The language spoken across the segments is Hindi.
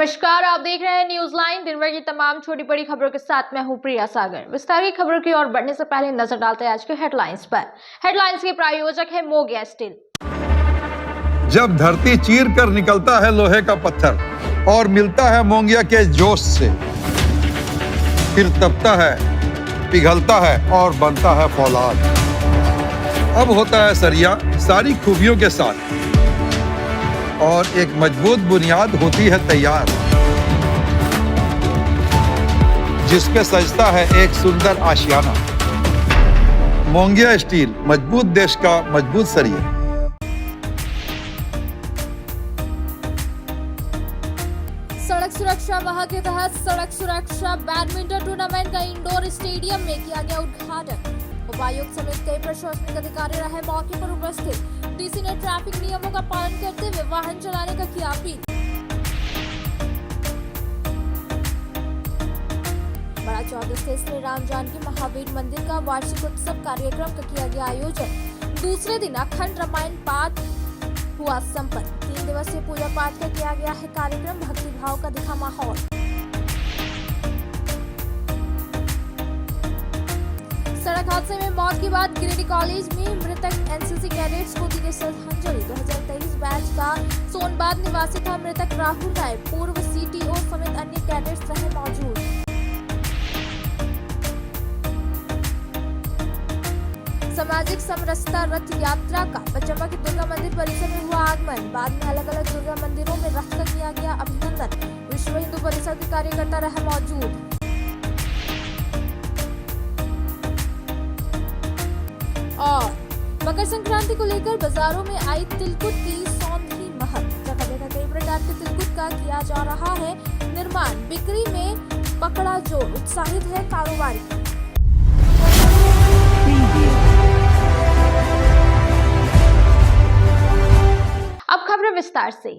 नमस्कार, आप देख रहे हैं न्यूज लाइन। दिन भर की तमाम छोटी बड़ी खबरों के साथ मैं हूं प्रिया सागर। विस्तारित खबरों की ओर बढ़ने से पहले नजर डालते हैं आज के हेडलाइंस पर। हेडलाइंस के प्रायोजक है मोंगिया स्टील। जब धरती चीर कर निकलता है लोहे का पत्थर और मिलता है मोंगिया के जोश से, फिर तपता है, पिघलता है और बनता है फौलाद। अब होता है सरिया सारी खूबियों के साथ और एक मजबूत बुनियाद होती है तैयार, जिस पे सजता है एक सुंदर आशियाना। मोंगिया स्टील, मजबूत देश का मजबूत सरिया। सड़क सुरक्षा माह के तहत सड़क सुरक्षा बैडमिंटन टूर्नामेंट का इंडोर स्टेडियम में किया गया उद्घाटन। उपायुक्त समेत कई प्रशासनिक अधिकारी रहे मौके पर उपस्थित। डीसी ने ट्रैफिक नियमों का पालन करते हुए वाहन चलाने का किया अपील। बड़ा चौक स्थित श्री राम जानकी महावीर मंदिर का वार्षिक उत्सव कार्यक्रम का किया गया आयोजन। दूसरे दिन अखंड रामायण पाठ हुआ संपन्न। 3 दिवसीय पूजा पाठ का किया गया है कार्यक्रम। भक्ति भाव का दिखा माहौल। सड़क हादसे में मौत के बाद गिरिडीह कॉलेज में मृतक एनसीसी कैडेट्स को दी गई श्रद्धांजलि। 2023 बैच का सोनबाद निवासी था मृतक राहुल राय। पूर्व सीटीओ समेत अन्य कैडेट्स रहे मौजूद। सामाजिक समरसता रथ यात्रा का पचम्बा के दुर्गा मंदिर परिसर में हुआ आगमन। बाद में अलग अलग दुर्गा मंदिरों में रथ का किया गया अभिनंदन। विश्व हिंदू परिषद के कार्यकर्ता रहे मौजूद। और मकर संक्रांति को लेकर बाजारों में आई तिलकुट की सौंधी महक। जगह जगह कई प्रकार के तिलकुट का किया जा रहा है निर्माण। बिक्री में पकड़ा जोर, उत्साहित है कारोबारी। अब खबरें विस्तार से।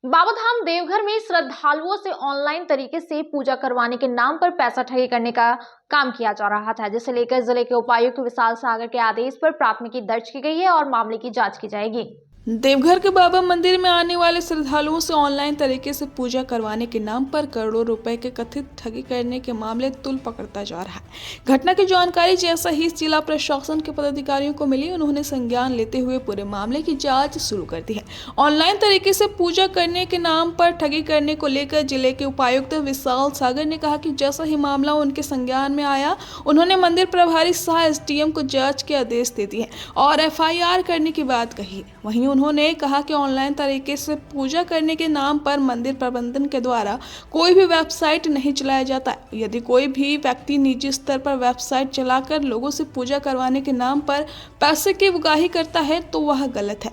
बाबाधाम देवघर में श्रद्धालुओं से ऑनलाइन तरीके से पूजा करवाने के नाम पर पैसा ठगी करने का काम किया जा रहा था, जिसे लेकर जिले के उपायुक्त विशाल सागर के आदेश पर प्राथमिकी दर्ज की गई है और मामले की जांच की जाएगी। देवघर के बाबा मंदिर में आने वाले श्रद्धालुओं से ऑनलाइन तरीके से पूजा करवाने के नाम पर करोड़ों रुपए के कथित ठगी करने के मामले तुल पकड़ता जा रहा है। घटना की जानकारी जैसा ही जिला प्रशासन के पदाधिकारियों को मिली, उन्होंने संज्ञान लेते हुए पूरे मामले की जांच शुरू कर दी है। ऑनलाइन तरीके से पूजा करने के नाम पर ठगी करने को लेकर जिले के उपायुक्त विशाल सागर ने कहा कि जैसा ही मामला उनके संज्ञान में आया, उन्होंने मंदिर प्रभारी सह एसडीएम को जांच के आदेश दे दिए और एफआईआर करने की बात कही। वहीं उन्होंने कहा कि ऑनलाइन तरीके से पूजा करने के नाम पर मंदिर प्रबंधन के द्वारा कोई भी वेबसाइट नहीं चलाया जाता। यदि कोई भी व्यक्ति निजी स्तर पर वेबसाइट चलाकर लोगों से पूजा करवाने के नाम पर पैसे की उगाही करता है तो वह गलत है,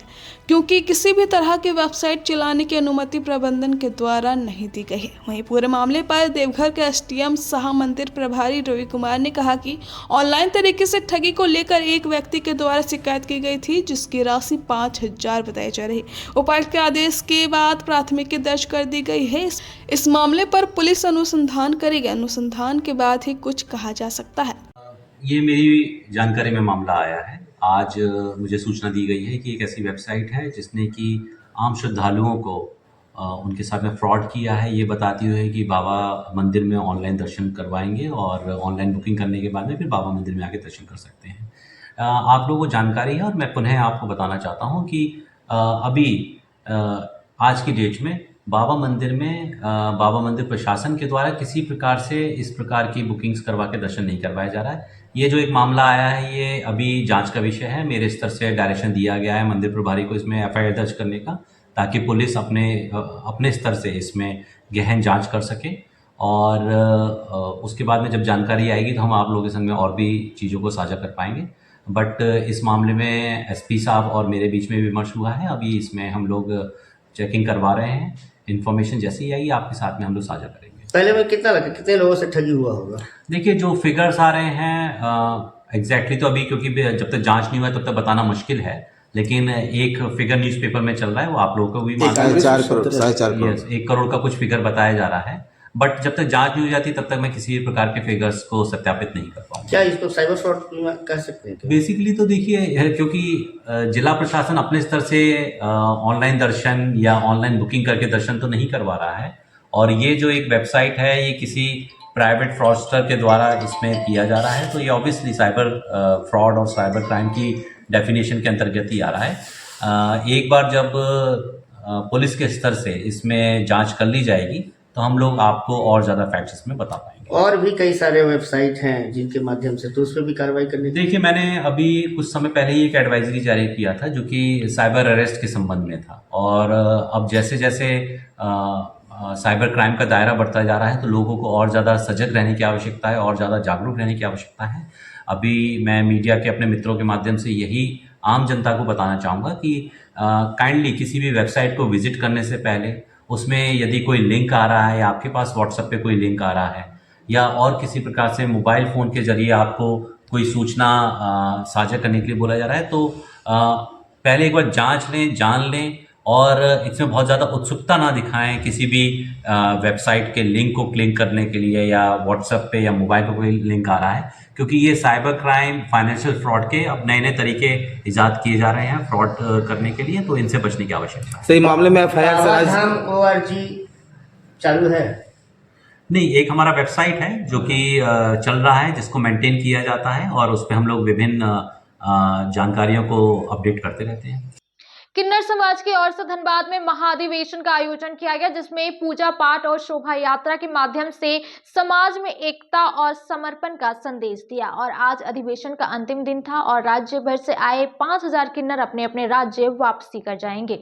क्योंकि किसी भी तरह की वेबसाइट चलाने की अनुमति प्रबंधन के द्वारा नहीं दी गई है। वहीं पूरे मामले पर देवघर के एसडीएम सह मंदिर प्रभारी रवि कुमार ने कहा कि ऑनलाइन तरीके से ठगी को लेकर एक व्यक्ति के द्वारा शिकायत की गई थी, जिसकी राशि 5,000 बताई जा रही। उपायुक्त के आदेश के बाद प्राथमिकी दर्ज कर दी गई है। इस मामले पर पुलिस अनुसंधान करेगी। अनुसंधान के बाद ही कुछ कहा जा सकता है। ये मेरी जानकारी में मामला आया है। आज मुझे सूचना दी गई है कि एक ऐसी वेबसाइट है जिसने कि आम श्रद्धालुओं को उनके साथ में फ्रॉड किया है, ये बताती हुई है कि बाबा मंदिर में ऑनलाइन दर्शन करवाएंगे और ऑनलाइन बुकिंग करने के बाद में फिर बाबा मंदिर में आके दर्शन कर सकते हैं। आप लोगों को जानकारी है और मैं पुनः आपको बताना चाहता हूँ कि अभी आज की डेट में बाबा मंदिर प्रशासन के द्वारा किसी प्रकार से इस प्रकार की बुकिंग्स करवा के दर्शन नहीं करवाया जा रहा है। ये जो एक मामला आया है ये अभी जांच का विषय है। मेरे स्तर से डायरेक्शन दिया गया है मंदिर प्रभारी को इसमें एफआईआर दर्ज करने का, ताकि पुलिस अपने स्तर से इसमें गहन जांच कर सके और उसके बाद में जब जानकारी आएगी तो हम आप लोगों के संग में और भी चीज़ों को साझा कर पाएंगे। बट इस मामले में एसपी साहब और मेरे बीच में विमर्श हुआ है। अभी इसमें हम लोग चेकिंग करवा रहे हैं। इन्फॉर्मेशन जैसे ही आएगी आपके साथ में हम लोग साझा करेंगे। पहले में कितने लोगों से ठगी हुआ होगा? देखिए, जो फिगर्स आ रहे हैं एग्जैक्टली तो अभी, क्योंकि जब तक जांच नहीं हुआ तब तक बताना मुश्किल है, लेकिन एक फिगर न्यूज़पेपर में चल रहा है, वो आप लोगों को भी मालूम है। 1 करोड़ का कुछ फिगर बताया जा रहा है। बट जब तक जांच नहीं हो जाती तब तक मैं किसी भी प्रकार के फिगर्स को सत्यापित नहीं कर पाऊंगा। क्या इसको साइबर फ्रॉड कह सकते हैं? बेसिकली तो देखिए, क्योंकि जिला प्रशासन अपने स्तर से ऑनलाइन दर्शन या ऑनलाइन बुकिंग करके दर्शन तो नहीं करवा रहा है, और ये जो एक वेबसाइट है ये किसी प्राइवेट फ्रॉडस्टर के द्वारा इसमें किया जा रहा है, तो ये ऑब्वियसली साइबर फ्रॉड और साइबर क्राइम की डेफिनेशन के अंतर्गत ही आ रहा है। एक बार जब पुलिस के स्तर से इसमें जांच कर ली जाएगी तो हम लोग आपको और ज़्यादा फैक्ट्स इसमें बता पाएंगे। और भी कई सारे वेबसाइट हैं जिनके माध्यम से, तो उस पर भी कार्रवाई करनी चाहिए। देखिए, मैंने अभी कुछ समय पहले ही एक एडवाइजरी जारी किया था जो कि साइबर अरेस्ट के संबंध में था, और अब जैसे जैसे साइबर क्राइम का दायरा बढ़ता जा रहा है तो लोगों को और ज़्यादा सजग रहने की आवश्यकता है और ज़्यादा जागरूक रहने की आवश्यकता है। अभी मैं मीडिया के अपने मित्रों के माध्यम से यही आम जनता को बताना चाहूँगा कि काइंडली किसी भी वेबसाइट को विजिट करने से पहले उसमें यदि कोई लिंक आ रहा है या आपके पास व्हाट्सएप पे कोई लिंक आ रहा है या और किसी प्रकार से मोबाइल फ़ोन के जरिए आपको कोई सूचना साझा करने के लिए बोला जा रहा है, तो पहले एक बार जांच लें, जान लें और इसमें बहुत ज़्यादा उत्सुकता ना दिखाएं किसी भी वेबसाइट के लिंक को क्लिक करने के लिए या व्हाट्सएप पे या मोबाइल पे कोई लिंक आ रहा है, क्योंकि ये साइबर क्राइम, फाइनेंशियल फ्रॉड के अब नए नए तरीके इजाद किए जा रहे हैं फ्रॉड करने के लिए, तो इनसे बचने की आवश्यकता है। सही मामले में FIR बाबाधाम ORG चालू है? नहीं, एक हमारा वेबसाइट है जो कि चल रहा है, जिसको मेंटेन किया जाता है और उस पर हम लोग विभिन्न जानकारियों को अपडेट करते रहते हैं। किन्नर समाज की ओर से धनबाद में महाअधिवेशन का आयोजन किया गया, जिसमें पूजा पाठ और शोभा यात्रा के माध्यम से समाज में एकता और समर्पण का संदेश दिया। और आज अधिवेशन का अंतिम दिन था और राज्य भर से आए 5000 किन्नर अपने अपने राज्य वापसी कर जाएंगे।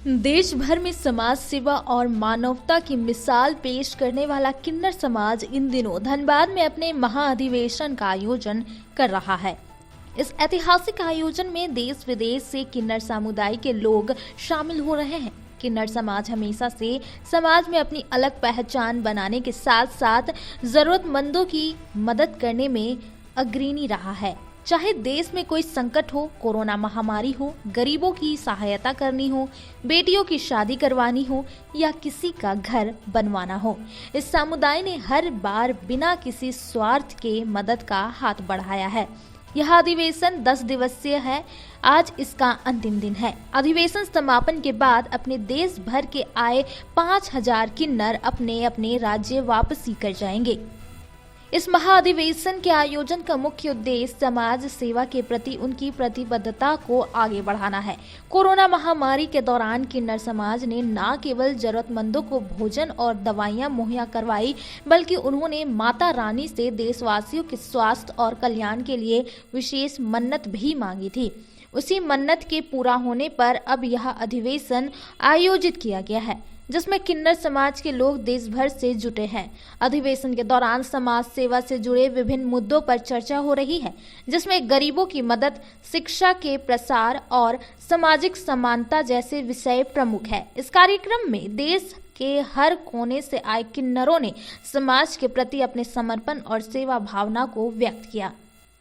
देश भर में समाज सेवा और मानवता की मिसाल पेश करने वाला किन्नर समाज इन दिनों धनबाद में अपने महाअधिवेशन का आयोजन कर रहा है। इस ऐतिहासिक आयोजन में देश विदेश से किन्नर समुदाय के लोग शामिल हो रहे हैं। किन्नर समाज हमेशा से समाज में अपनी अलग पहचान बनाने के साथ साथ जरूरतमंदों की मदद करने में अग्रणी रहा है। चाहे देश में कोई संकट हो, कोरोना महामारी हो, गरीबों की सहायता करनी हो, बेटियों की शादी करवानी हो या किसी का घर बनवाना हो, इस समुदाय ने हर बार बिना किसी स्वार्थ के मदद का हाथ बढ़ाया है। यह अधिवेशन 10 दिवसीय है। आज इसका अंतिम दिन है। अधिवेशन समापन के बाद अपने देश भर के आए 5000 किन्नर अपने अपने राज्य वापसी कर जाएंगे। इस महाअधिवेशन के आयोजन का मुख्य उद्देश्य समाज सेवा के प्रति उनकी प्रतिबद्धता को आगे बढ़ाना है। कोरोना महामारी के दौरान किन्नर समाज ने न केवल जरूरतमंदों को भोजन और दवाइयां मुहैया करवाई, बल्कि उन्होंने माता रानी से देशवासियों के स्वास्थ्य और कल्याण के लिए विशेष मन्नत भी मांगी थी। उसी मन्नत के पूरा होने पर अब यह अधिवेशन आयोजित किया गया है, जिसमें किन्नर समाज के लोग देश भर से जुटे हैं। अधिवेशन के दौरान समाज सेवा से जुड़े विभिन्न मुद्दों पर चर्चा हो रही है, जिसमें गरीबों की मदद, शिक्षा के प्रसार और सामाजिक समानता जैसे विषय प्रमुख है। इस कार्यक्रम में देश के हर कोने से आए किन्नरों ने समाज के प्रति अपने समर्पण और सेवा भावना को व्यक्त किया।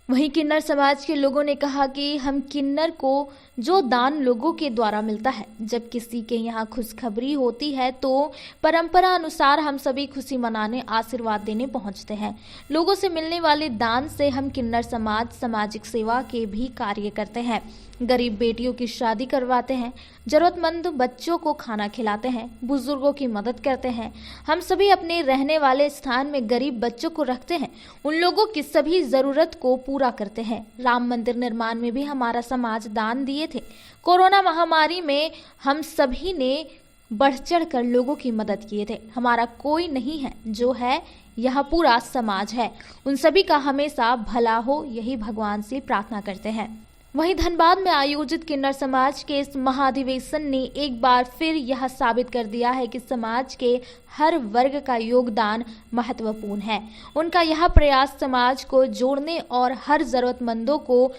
वहीं किन्नर समाज के लोगों ने कहा कि हम किन्नर को जो दान लोगों के द्वारा मिलता है, जब किसी के यहाँ खुशखबरी होती है तो परंपरा अनुसार हम सभी खुशी मनाने, आशीर्वाद देने पहुँचते हैं। लोगों से मिलने वाले दान से हम किन्नर समाज सामाजिक सेवा के भी कार्य करते हैं। गरीब बेटियों की शादी करवाते हैं, जरूरतमंद बच्चों को खाना खिलाते हैं, बुजुर्गों की मदद करते हैं। हम सभी अपने रहने वाले स्थान में गरीब बच्चों को रखते हैं, उन लोगों की सभी जरूरत को पूरा करते हैं। राम मंदिर निर्माण में भी हमारा समाज दान दिए थे। कोरोना महामारी में हम सभी ने बढ़ चढ़ कर लोगों की मदद किए थे। हमारा कोई नहीं है, जो है यह पूरा समाज है। उन सभी का हमेशा भला हो, यही भगवान से प्रार्थना करते हैं। वहीं धनबाद में आयोजित किन्नर समाज के इस महाअधिवेशन ने एक बार फिर यह साबित कर दिया है कि समाज के हर वर्ग का योगदान महत्वपूर्ण है। उनका यह प्रयास समाज को जोड़ने और हर जरूरतमंदों को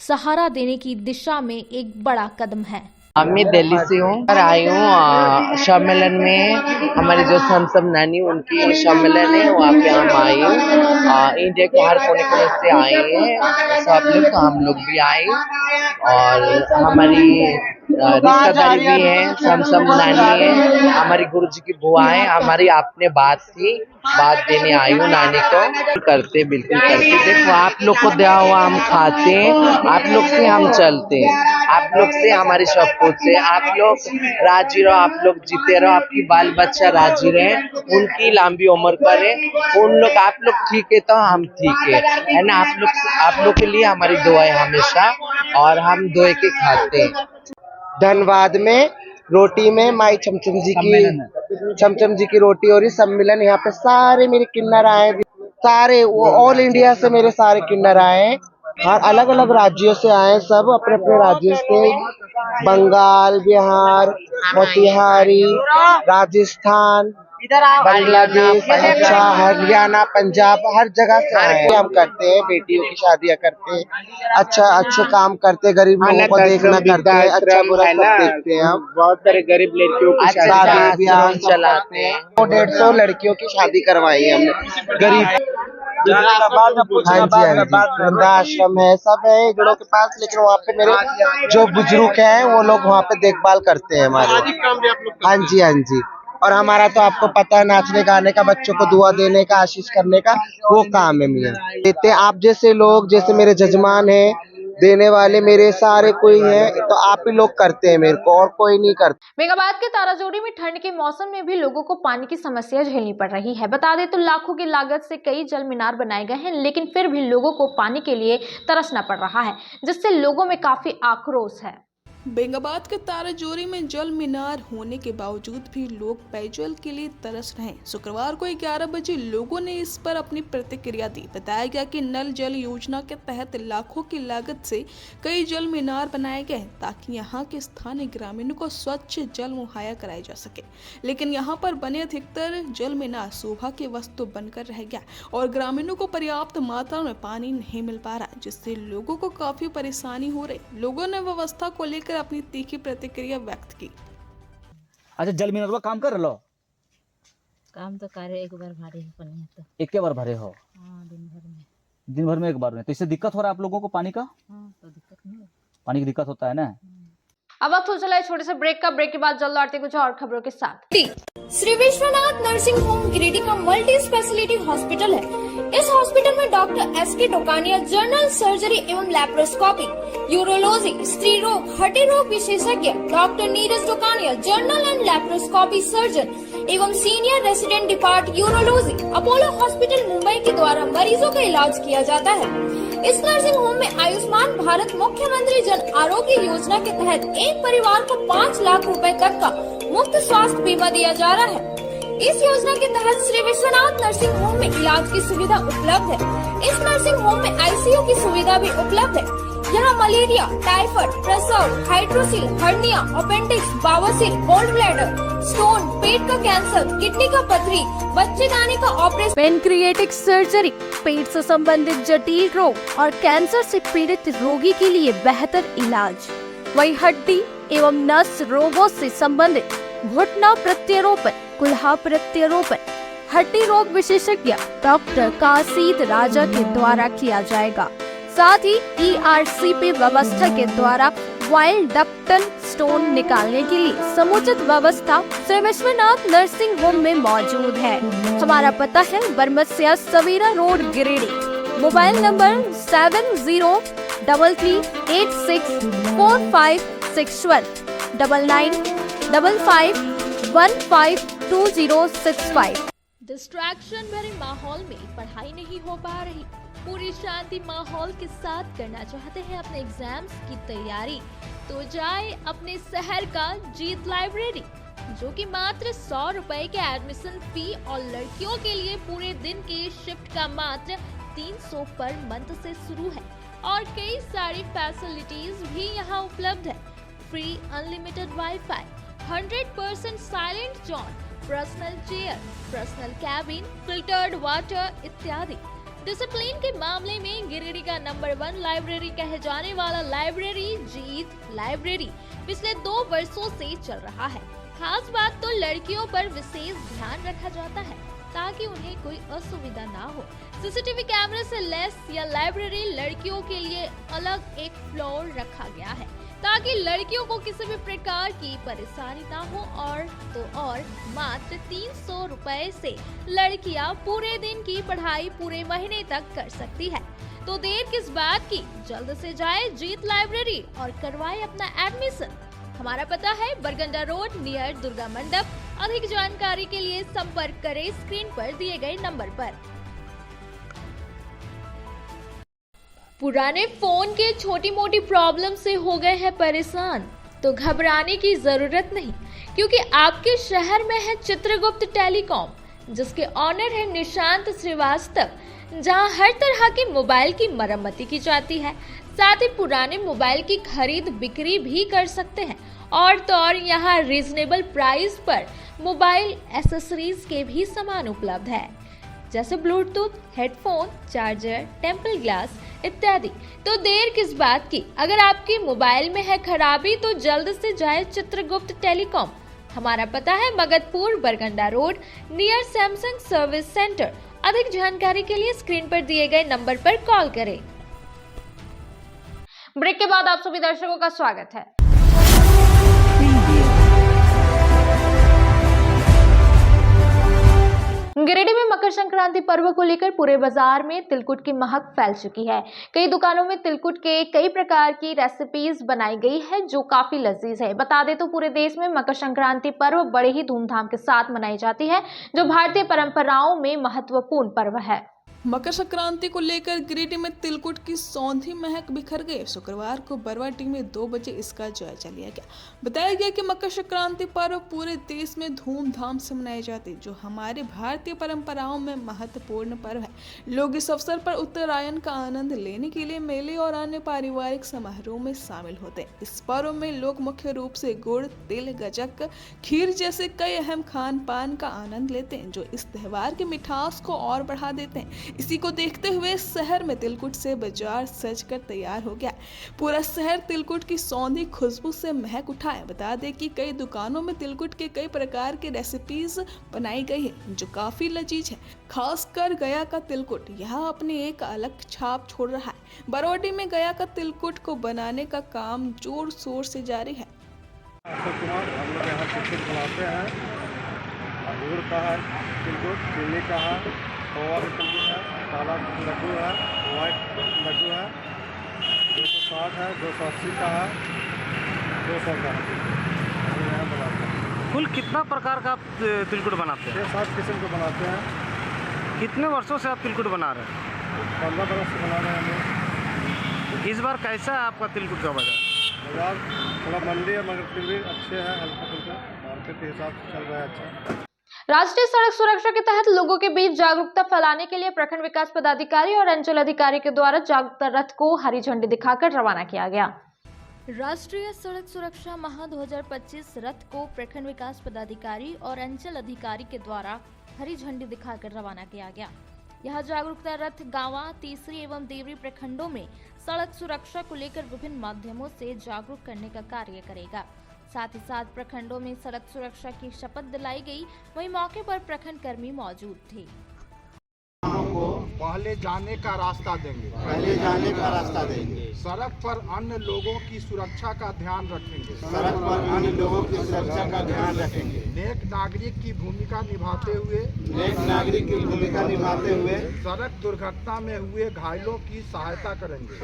सहारा देने की दिशा में एक बड़ा कदम है। मैं दिल्ली से हूँ और आई हूँ सम्मेलन में। हमारे जो संसद नानी उनकी सम्मेलन है, वहाँ पे हम आए हैं। इंडिया के हर कोने कोने से आए हैं सब लोग, तो हम लोग भी आए और हमारी रिश्तेदारी भी है, सब नानी है, हमारी गुरुजी की बुआ है, हमारी आपने बात थी, बात देने आई हूँ नानी को। करते बिल्कुल करते, देखो आप लोग को दिया हुआ हम खाते हैं, आप लोग से हम चलते हैं, आप लोग से हमारी सब कुछ से, आप लोग राजी रहो, आप लोग जीते रहो, आपकी बाल बच्चा राजी रहे, उनकी लंबी उम्र करे, उन लोग आप लोग ठीक है तो हम ठीक है ना। आप लोग के लिए हमारी दुआ है हमेशा, और हम दुआ के खाते हैं। धनबाद में रोटी में माई चमचम जी की रोटी हो रही सम्मेलन। यहाँ पे सारे मेरे किन्नर आए, सारे वो ऑल इंडिया से मेरे सारे किन्नर आए हैं, और अलग अलग राज्यों से आए, सब अपने अपने राज्यों से, बंगाल, बिहार, मोतिहारी, राजस्थान, बांग्लादेश, अच्छा हरियाणा, पंजाब, हर जगह से आए हैं। हम करते हैं, बेटियों की शादियां करते हैं, अच्छे काम करते हैं, गरीब लोगों को देखना करते हैं, अच्छा बुरा सब देखते हैं। हम बहुत सारे गरीब लड़कियों की शादी ब्याह चलाते हैं, 150 लड़कियों की शादी करवाई है हमने गरीब। हाँ जी, वृद्धाश्रम है, सब है जड़ों के पास, लेकिन वहाँ पे मेरे जो बुजुर्ग हैं वो लोग वहाँ पे देखभाल करते हैं हमारे। हाँ जी, और हमारा तो आपको पता है, नाचने गाने का, बच्चों को दुआ देने का, आशीष करने का, वो काम है मियां। देते आप जैसे लोग, जैसे मेरे जजमान हैं, देने वाले मेरे सारे कोई हैं, तो आप ही लोग करते हैं मेरे को, और कोई नहीं करता। मेगाबाद के ताराजोड़ी में ठंड के मौसम में भी लोगों को पानी की समस्या झेलनी पड़ रही है। बता दें तो लाखों की लागत से कई जल मीनार बनाए गए हैं, लेकिन फिर भी लोगों को पानी के लिए तरसना पड़ रहा है, जिससे लोगों में काफी आक्रोश है। बेंगाबाद के ताराजोरी में जल मीनार होने के बावजूद भी लोग पेयजल के लिए तरस रहे हैं। शुक्रवार को 11 बजे लोगों ने इस पर अपनी प्रतिक्रिया दी। बताया गया कि नल जल योजना के तहत लाखों की लागत से कई जल मीनार बनाए गए हैं, ताकि यहां के स्थानीय ग्रामीणों को स्वच्छ जल मुहैया कराया जा सके। लेकिन यहां पर बने अधिकतर जल मीनार शोभा की वस्तु बनकर रह गया और ग्रामीणों को पर्याप्त मात्रा में पानी नहीं मिल पा रहा, जिससे लोगों को काफी परेशानी हो रही। लोगों ने व्यवस्था को लेकर अपनी तीखी प्रतिक्रिया व्यक्त की। अच्छा, जल मीनार का काम कर लो? काम तो करे, एक बार भरे हो, तो एक के बार भरे हो? हाँ, दिन भर में एक बार में। तो इससे दिक्कत हो रहा है आप लोगों को पानी का? हाँ, तो दिक्कत नहीं है। पानी की दिक्कत होता है ना। अब वक्त हो चला है छोटे से ब्रेक का। ब्रेक के बाद जल्द लौटते कुछ और खबरों के साथ। श्री विश्वनाथ नर्सिंग होम गिरिडीह का मल्टी स्पेशलिटी हॉस्पिटल है। इस हॉस्पिटल में doctor S K. Tokania general surgery एवं लैप्रोस्कोपी, यूरोलॉजी, स्त्री रोग, हड्डी रोग विशेषज्ञ, doctor Neeraj Tokania general and laparoscopy surgeon एवं senior resident depart urology, Apollo hospital Mumbai के द्वारा मरीजों का इलाज किया जाता है। इस नर्सिंग होम में आयुष्मान भारत मुख्यमंत्री जन आरोग्य योजना के तहत एक परिवार को 5 लाख रुपए तक का मुफ्त स्वास्थ्य बीमा दिया जा रहा है। इस योजना के तहत श्री विश्वनाथ नर्सिंग होम में इलाज की सुविधा उपलब्ध है। इस नर्सिंग होम में आईसीयू की सुविधा भी उपलब्ध है। यहाँ मलेरिया, टाइफाइड, प्रसव, हाइड्रोसिल, हर्निया, अपेंडिक्स, बावसीर, गोल्ड ब्लैडर, स्टोन, पेट का कैंसर, किडनी का पथरी, बच्चेदानी का ऑपरेशन, पेनक्रिएटिक सर्जरी, पेट से संबंधित जटिल रोग और कैंसर से पीड़ित रोगी के लिए बेहतर इलाज। वही हड्डी एवं नस रोगों से संबंधित घुटना प्रत्यारोपण, कुल्हा प्रत्यारोपण, हड्डी रोग विशेषज्ञ डॉक्टर कासिद राजा के द्वारा किया जाएगा। साथ ही ERCP व्यवस्था के द्वारा वाइल्ड डक्टल स्टोन निकालने के लिए समुचित व्यवस्था श्री विश्वनाथ नर्सिंग होम में मौजूद है। हमारा पता है Baramsiya Savera road Giridih. Mobile number 7033864561 9955152065। Distraction भरे माहौल में पढ़ाई नहीं हो पा रही, पूरी शांति माहौल के साथ करना चाहते हैं अपने एग्जाम्स की तैयारी, तो जाए अपने शहर का जीत लाइब्रेरी, जो कि मात्र 100 रुपए के एडमिशन फी और लड़कियों के लिए पूरे दिन के शिफ्ट का मात्र 300 पर मंथ से शुरू है और कई सारी फैसिलिटीज भी यहाँ उपलब्ध है। Free unlimited wifi, 100% silent zone, personal chair, personal cabin, filtered water इत्यादि। डिसिप्लिन के मामले में गिरिडीह का नंबर 1 लाइब्रेरी कहे जाने वाला लाइब्रेरी जीत लाइब्रेरी पिछले 2 वर्षों से चल रहा है। खास बात तो लड़कियों पर विशेष ध्यान रखा जाता है। ताकि उन्हें कोई असुविधा ना हो। सीसीटीवी कैमरे से लैस या लाइब्रेरी लड़कियों के लिए अलग एक फ्लोर रखा गया है ताकि लड़कियों को किसी भी प्रकार की परेशानी ना हो। और मात्र 300 रुपए से लड़कियां पूरे दिन की पढ़ाई पूरे महीने तक कर सकती है। तो देर किस बात की, जल्द से जाए जीत लाइब्रेरी और करवाए अपना एडमिशन। हमारा पता है बरगंडा रोड नियर दुर्गा मंडप। अधिक जानकारी के लिए संपर्क करें स्क्रीन पर दिए गए नंबर पर। पुराने फोन के छोटी मोटी प्रॉब्लम से हो गए हैं परेशान, तो घबराने की जरूरत नहीं, क्योंकि आपके शहर में है चित्रगुप्त टेलीकॉम, जिसके ऑनर है निशांत श्रीवास्तव, जहां हर तरह के मोबाइल की मरम्मती की जाती है। साथ ही पुराने मोबाइल की खरीद बिक्री भी कर सकते हैं। और तो और यहाँ रीजनेबल प्राइस पर मोबाइल एसेसरीज के भी सामान उपलब्ध है, जैसे Bluetooth, headphone, charger, temple glass इत्यादि। तो देर किस बात की, अगर आपके मोबाइल में है खराबी तो जल्द से जाए चित्रगुप्त टेलीकॉम। हमारा पता है Magadhpur Barganda road near Samsung service centre. अधिक जानकारी के लिए स्क्रीन पर दिए गए नंबर पर कॉल करें। ब्रेक के बाद आप सभी दर्शकों का स्वागत है। गिरिडीह में मकर संक्रांति पर्व को लेकर पूरे बाजार में तिलकुट की महक फैल चुकी है। कई दुकानों में तिलकुट के कई प्रकार की रेसिपीज बनाई गई है, जो काफी लजीज है। बता दें तो पूरे देश में मकर संक्रांति पर्व बड़े ही धूमधाम के साथ मनाई जाती है, जो भारतीय परंपराओं में महत्वपूर्ण पर्व है। मकर संक्रांति को लेकर गिरिडीह में तिलकुट की सौंधी महक बिखर गई। शुक्रवार को बरवाटी में 2 बजे इसका जायजा लिया गया। बताया गया कि मकर संक्रांति पर्व पूरे देश में धूमधाम से मनाए जाते हैं, जो हमारे भारतीय परंपराओं में महत्वपूर्ण पर्व है। लोग इस अवसर पर उत्तरायण का आनंद लेने के लिए मेले और अन्य पारिवारिक समारोह में शामिल होते हैं। इस पर्व में लोग मुख्य रूप से गुड़, तिल, गजक, खीर जैसे कई अहम खान पान का आनंद लेते हैं, जो इस त्योहार की मिठास को और बढ़ा देते हैं। इसी को देखते हुए शहर में तिलकुट से बाजार सजकर तैयार हो गया। पूरा शहर तिलकुट की सौंधी खुशबू से महक उठा है। बता दें कि कई दुकानों में तिलकुट के कई प्रकार की रेसिपीज बनाई गई है, जो काफी लजीज है। खासकर गया का तिलकुट यहाँ अपनी एक अलग छाप छोड़ रहा है। बरौटी में गया का तिलकुट को बनाने का काम जोर शोर से जारी है। हम लोग यहाँ तिलकुट बनाते हैं। गुड़ का है तिलकुट, चीनी का है, खोआ का तिलकुट है, काला लड्डू है, वाइट लड्डू है, 260 है, 280 का है, 200 का है। हम यहाँ बनाते हैं। कुल कितना प्रकार का आप तिलकुट बनाते हैं? 6-7 किस्म के बनाते हैं। कितने वर्षों से आप तिलकुट बना रहे हैं? 15 बरस से बना रहे हैं हम लोग। इस बार कैसा है आपका तिलकुट का बाजार? थोड़ा मंदी है, मगर फिर भी अच्छे हैं, हल्का फुल्का मार्केट के हिसाब से चल रहा है। अच्छा, राष्ट्रीय सड़क सुरक्षा के तहत लोगों के बीच जागरूकता फैलाने के लिए प्रखंड विकास पदाधिकारी और अंचल अधिकारी के द्वारा जागरूकता रथ को हरी झंडी दिखाकर रवाना किया गया। राष्ट्रीय सड़क सुरक्षा माह 2025 रथ को प्रखंड विकास पदाधिकारी और अंचल अधिकारी के द्वारा हरी झंडी दिखाकर रवाना किया गया। यह जागरूकता रथ गांवा, तीसरी एवं देवरी प्रखंडों में सड़क सुरक्षा को लेकर विभिन्न माध्यमों से जागरूक करने का कार्य करेगा। साथ ही साथ प्रखंडों में सड़क सुरक्षा की शपथ दिलाई गई। वहीं मौके पर प्रखंड कर्मी मौजूद थे। पहले जाने का रास्ता देंगे, सड़क पर अन्य लोगों की सुरक्षा का ध्यान रखेंगे, नेक नागरिक की भूमिका निभाते हुए सड़क दुर्घटना में हुए घायलों की सहायता करेंगे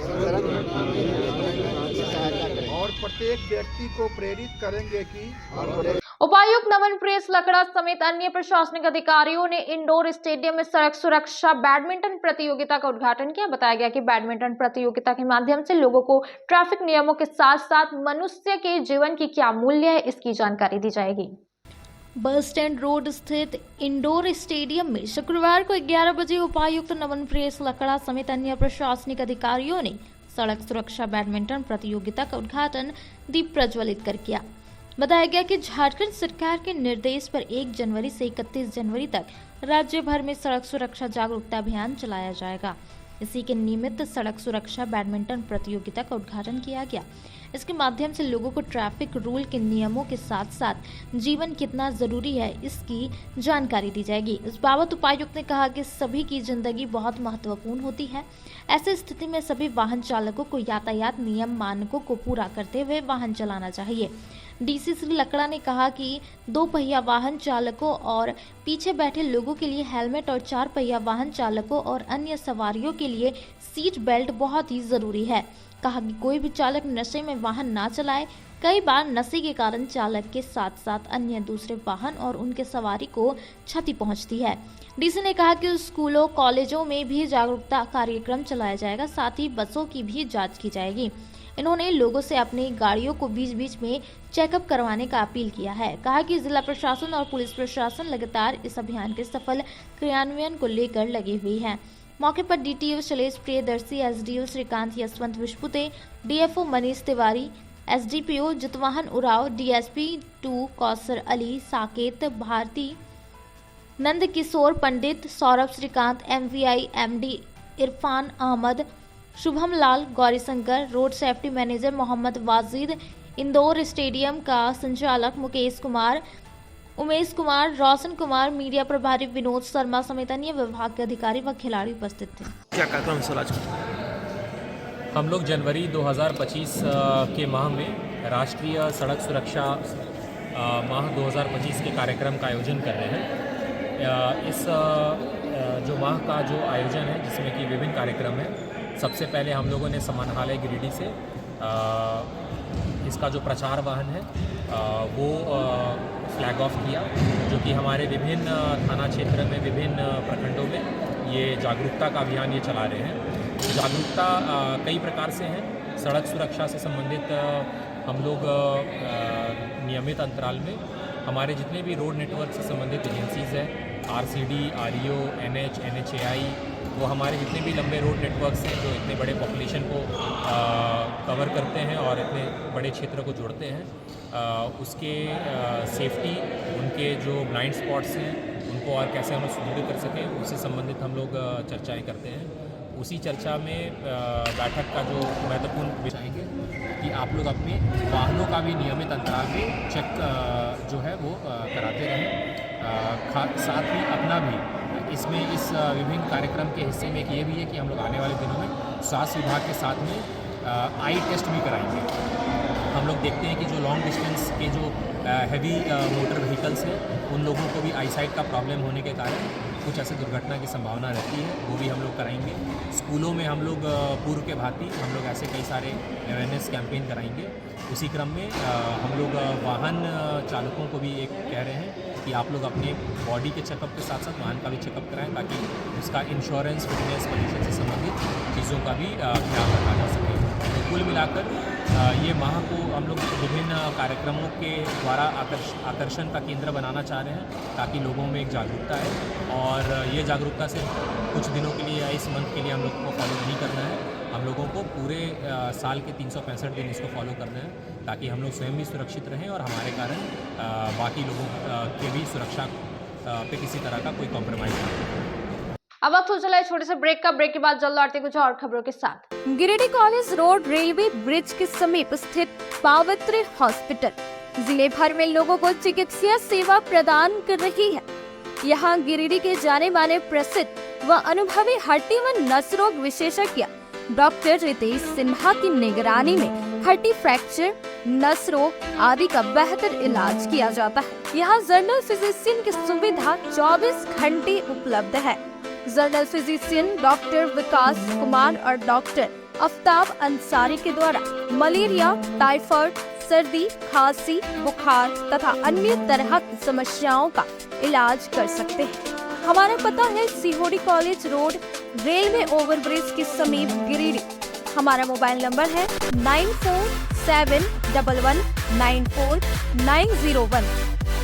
और प्रत्येक व्यक्ति को प्रेरित करेंगे कि उपायुक्त नमन प्रेस लकड़ा समेत अन्य प्रशासनिक अधिकारियों ने इंडोर स्टेडियम में सड़क सुरक्षा बैडमिंटन प्रतियोगिता का उद्घाटन किया। बताया गया कि बैडमिंटन प्रतियोगिता के माध्यम से लोगों को ट्रैफिक नियमों के साथ साथ मनुष्य के जीवन की क्या मूल्य है, इसकी जानकारी दी जाएगी। बस स्टैंड रोड स्थित इंडोर स्टेडियम में शुक्रवार को 11 बजे उपायुक्त नमन प्रेस लकड़ा समेत अन्य प्रशासनिक अधिकारियों ने सड़क सुरक्षा बैडमिंटन प्रतियोगिता का उद्घाटन दीप प्रज्वलित कर किया। बताया गया कि झारखंड सरकार के निर्देश पर 1 जनवरी से 31 जनवरी तक राज्य भर में सड़क सुरक्षा जागरूकता अभियान चलाया जाएगा। इसी के निमित्त सड़क सुरक्षा बैडमिंटन प्रतियोगिता का उद्घाटन किया गया। इसके माध्यम से लोगों को ट्रैफिक रूल के नियमों के साथ साथ जीवन कितना जरूरी है इसकी जानकारी दी जाएगी। इस बाबत उपायुक्त ने कहा कि सभी की जिंदगी बहुत महत्वपूर्ण होती है। ऐसी स्थिति में सभी वाहन चालकों को यातायात नियम मानकों को पूरा करते हुए वाहन चलाना चाहिए। डीसी श्री लकड़ा ने कहा कि 2 पहिया वाहन चालकों और पीछे बैठे लोगों के लिए हेलमेट और 4 पहिया वाहन चालकों और अन्य सवारियों के लिए सीट बेल्ट बहुत ही जरूरी है। कहा कि कोई भी चालक नशे में वाहन ना चलाए। कई बार नशे के कारण चालक के साथ साथ अन्य दूसरे वाहन और उनके सवारी को क्षति पहुंचती है। डीसी ने कहा कि स्कूलों कॉलेजों में भी जागरूकता कार्यक्रम चलाया जाएगा, साथ ही बसों की भी जांच की जाएगी। इन्होंने लोगों से अपनी गाड़ियों को बीच बीच में चेकअप करवाने का अपील किया है। कहा कि जिला प्रशासन और पुलिस प्रशासन लगातार इस अभियान के सफल क्रियान्वयन को लेकर लगी हुई है। मौके पर DTO Shailesh Priyadarshi, SDO Shrikant Yashwant Vishpute, DFO Manish Tiwari, SDPO Jitwahan Uraon, DSP 2 Kausar Ali, Saket Bharti, Nand Kishore Pandit, Saurabh Shrikant, MVI MD Irfan Ahmad, Shubham Lal, Gaurishankar, road safety manager Mohammad Wajid, Indore stadium का संचालक मुकेश कुमार, उमेश कुमार, रोशन कुमार, मीडिया प्रभारी विनोद शर्मा समेत अन्य विभाग के अधिकारी व खिलाड़ी उपस्थित थे। क्या कार्यक्रम सर आज? हम लोग जनवरी 2025 के माह में राष्ट्रीय सड़क सुरक्षा माह 2025 के कार्यक्रम का आयोजन कर रहे हैं। इस जो माह का जो आयोजन है जिसमें कि विभिन्न कार्यक्रम है, सबसे पहले हम लोगों ने समाहरणालय गिरिडीह से इसका जो प्रचार वाहन है वो फ्लैग ऑफ किया, जो कि हमारे विभिन्न थाना क्षेत्र में, विभिन्न प्रखंडों में ये जागरूकता का अभियान ये चला रहे हैं। जागरूकता कई प्रकार से है। सड़क सुरक्षा से संबंधित हम लोग नियमित अंतराल में हमारे जितने भी रोड नेटवर्क से संबंधित एजेंसीज़ हैं, आरसीडी, आरईओ, एनएच, एनएचएआई, वो हमारे जितने भी लंबे रोड नेटवर्क्स हैं जो इतने बड़े पॉपुलेशन को कवर करते हैं और इतने बड़े क्षेत्र को जोड़ते हैं, उसके सेफ्टी, उनके जो ब्लाइंड स्पॉट्स हैं उनको और कैसे हम सुदृढ़ कर सकें, उससे संबंधित हम लोग चर्चाएं करते हैं। उसी चर्चा में बैठक का जो महत्वपूर्ण विषय है कि आप लोग अपने वाहनों का भी नियमित अंतराल में चेक जो है वो कराते रहें। साथ ही अपना भी इसमें इस विभिन्न कार्यक्रम के हिस्से में एक ये भी है कि हम लोग आने वाले दिनों में स्वास्थ्य विभाग के साथ में आई टेस्ट भी कराएंगे। हम लोग देखते हैं कि जो लॉन्ग डिस्टेंस के जो हैवी मोटर व्हीकल्स हैं उन लोगों को भी आई साइट का प्रॉब्लम होने के कारण कुछ ऐसे दुर्घटना की संभावना रहती है, वो भी हम लोग कराएंगे। स्कूलों में हम लोग पूर्व के भांति हम लोग ऐसे कई सारे अवेयरनेस कैंपेन कराएंगे। उसी क्रम में हम लोग वाहन चालकों को भी एक कह रहे हैं कि आप लोग अपने बॉडी के चेकअप के साथ साथ वाहन का भी चेकअप कराएं, ताकि उसका इंश्योरेंस, फिटनेस, पोल्यूशन से संबंधित चीज़ों का भी ध्यान रखा जा सके। तो कुल मिलाकर ये माह को हम लोग विभिन्न कार्यक्रमों के द्वारा आकर्षण का केंद्र बनाना चाह रहे हैं, ताकि लोगों में एक जागरूकता है। और ये जागरूकता सिर्फ कुछ दिनों के लिए या इस मंथ के लिए हम लोग को फॉलो नहीं करना है, हम लोगों को पूरे साल के 365 दिन इसको फॉलो करना है, ताकि हम लोग स्वयं भी सुरक्षित रहें और हमारे कारण बाकी लोगों के भी सुरक्षा पे किसी तरह का कोई कॉम्प्रोमाइज़ ना हो। अब वक्त हो चला है छोटे से ब्रेक का। ब्रेक के बाद जल्द लौटते कुछ और खबरों के साथ। Giridih college road railway bridge के समीप स्थित पावित्र हॉस्पिटल जिले भर में लोगों को चिकित्सा सेवा प्रदान कर रही है। यहाँ गिरिडीह के जाने माने प्रसिद्ध व अनुभवी हड्डी व नस रोग विशेषज्ञ डॉक्टर रितेश सिन्हा की निगरानी में हड्डी फ्रैक्चर, नस रोग आदि का बेहतर इलाज किया जाता है। यहाँ जनरल फिजिशियन की सुविधा 24 घंटे उपलब्ध है। जनरल फिजिशियन डॉक्टर विकास कुमार और डॉक्टर आफ्ताब अंसारी के द्वारा मलेरिया, टाइफाइड, सर्दी, खांसी, बुखार तथा अन्य तरह की समस्याओं का इलाज कर सकते हैं। हमारा पता है सीहोडी कॉलेज रोड रेलवे ओवरब्रिज के समीप गिरिडीह। हमारा मोबाइल नंबर है 9471194901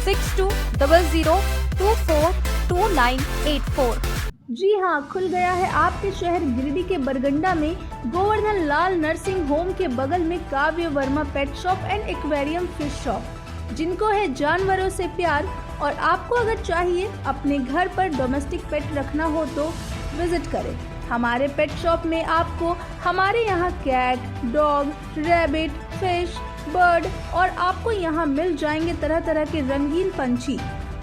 6200242984। जी हाँ, खुल गया है आपके शहर गिरिडीह के बरगंडा में गोवर्धन लाल नर्सिंग होम के बगल में काव्य Verma pet shop and aquarium fish shop. जिनको है जानवरों से प्यार और आपको अगर चाहिए अपने घर पर डोमेस्टिक पेट रखना हो तो विजिट करें। हमारे पेट शॉप में आपको हमारे यहाँ cat, dog, rabbit, fish, bird और आपको यहाँ मिल जाएंगे तरह तरह के रंगीन पंछी।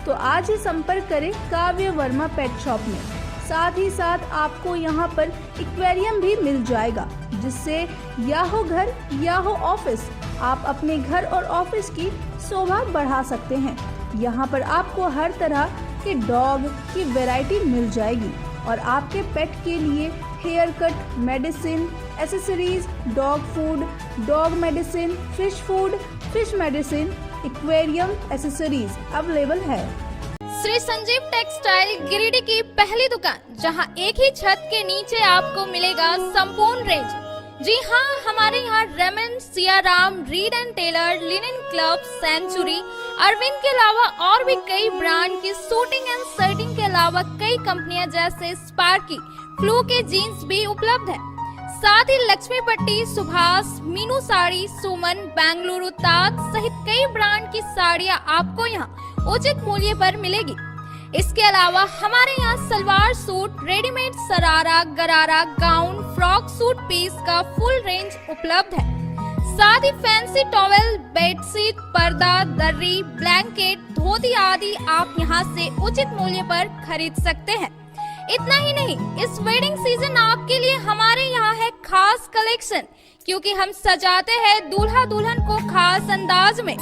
तो आज ही संपर्क करें काव्य वर्मा पेट शॉप में। साथ ही साथ आपको यहाँ पर एक्वेरियम भी मिल जाएगा, जिससे या हो घर या हो ऑफिस, आप अपने घर और ऑफिस की शोभा बढ़ा सकते हैं। यहाँ पर आपको हर तरह के डॉग की वैरायटी मिल जाएगी और आपके पेट के लिए hair cut, medicine, accessories, dog food, dog medicine, fish food, fish medicine, aquarium accessories available है। श्री संजीव टेक्सटाइल गिरिडीह की पहली दुकान, जहां एक ही छत के नीचे आपको मिलेगा संपूर्ण रेंज। जी हाँ, हमारे यहाँ Raymond, Siyaram, Reid and Taylor, linen club, century, Arvind के अलावा और भी कई ब्रांड की सूटिंग एंड शर्टिंग के अलावा कई कंपनियां जैसे स्पार्की, फ्लू के जीन्स भी उपलब्ध है। साथ ही लक्ष्मी पट्टी, सुभाष, मीनू साड़ी, सुमन, बेंगलुरु ताज सहित कई ब्रांड की साड़ियां आपको यहाँ उचित मूल्य पर मिलेगी। इसके अलावा हमारे यहाँ सलवार सूट, रेडीमेड सरारा, गरारा, गाउन, फ्रॉक सूट पीस का फुल रेंज उपलब्ध है। साथ ही फैंसी टॉवेल, बेडशीट, पर्दा, दर्री, ब्लैंकेट, धोती आदि आप यहाँ से उचित मूल्य पर खरीद सकते हैं। इतना ही नहीं, इस वेडिंग सीजन आपके लिए हमारे यहाँ है खास कलेक्शन, क्योंकि हम सजाते हैं दूल्हा दुल्हन को खास अंदाज में।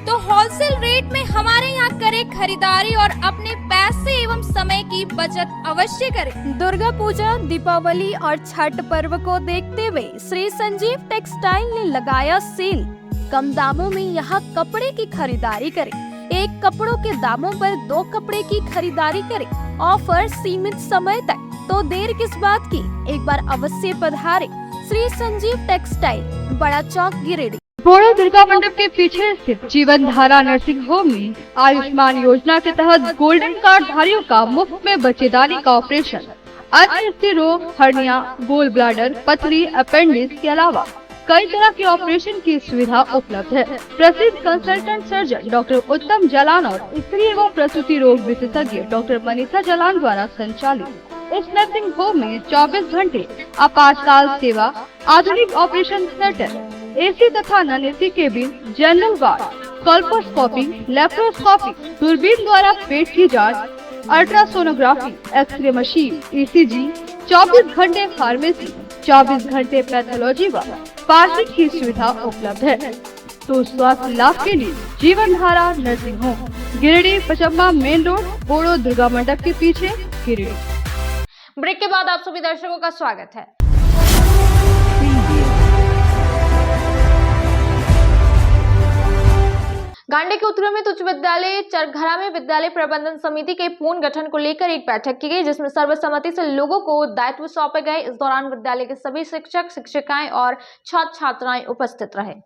तो होलसेल रेट में हमारे यहाँ करें खरीदारी और अपने पैसे एवं समय की बचत अवश्य करें। दुर्गा पूजा, दीपावली और छठ पर्व को देखते हुए श्री संजीव टेक्सटाइल ने लगाया सेल। कम दामों में यहाँ कपड़े की खरीदारी करें। एक कपड़ों के दामों पर 2 कपड़े की खरीदारी करें। ऑफर सीमित समय तक, तो देर किस बात की, एक बार अवश्य पधारें। श्री संजीव टेक्सटाइल, बड़ा चौक, गिरिडीह। बोड़ो दुर्गा मंडप के पीछे स्थित जीवन धारा नर्सिंग होम में आयुष्मान योजना के तहत गोल्डन कार्ड धारियों का मुफ्त में बच्चेदानी का ऑपरेशन, अन्य स्थिर रोग, हर्निया, गोल ब्लाडर, पथरी, अपेंडिक्स के अलावा कई तरह के ऑपरेशन की सुविधा उपलब्ध है। प्रसिद्ध कंसल्टेंट सर्जन डॉक्टर उत्तम जलान और स्त्री एवं प्रसूति रोग विशेषज्ञ डॉक्टर मनीषा जलान द्वारा संचालित इस नर्सिंग होम में 24 घंटे आपातकाल सेवा, आधुनिक ऑपरेशन थिएटर, एसी तथा non AC cabin, general ward, colposcopy, laparoscopy, दूरबीन द्वारा पेट की जांच, अल्ट्रासोनोग्राफी, एक्सरे मशीन, ईसीजी, 24 घंटे फार्मेसी, 24 घंटे पैथोलॉजी व पार्किंग की सुविधा उपलब्ध है। तो स्वास्थ्य लाभ के लिए Jeevan Dhara nursing home, Giridih, Pachamba main road, Bodo Durga मंडप के पीछे, गिरिडीह। ब्रेक के बाद आप सभी दर्शकों का स्वागत है। गांडे के उत्क्रमित उच्च विद्यालय चरघरा में विद्यालय प्रबंधन समिति के पुनर्गठन को लेकर एक बैठक की गई, जिसमें सर्वसम्मति से लोगों को दायित्व सौंपे गए। इस दौरान विद्यालय के सभी शिक्षक, शिक्षिकाएं और छात्र छात्राएं उपस्थित रहे।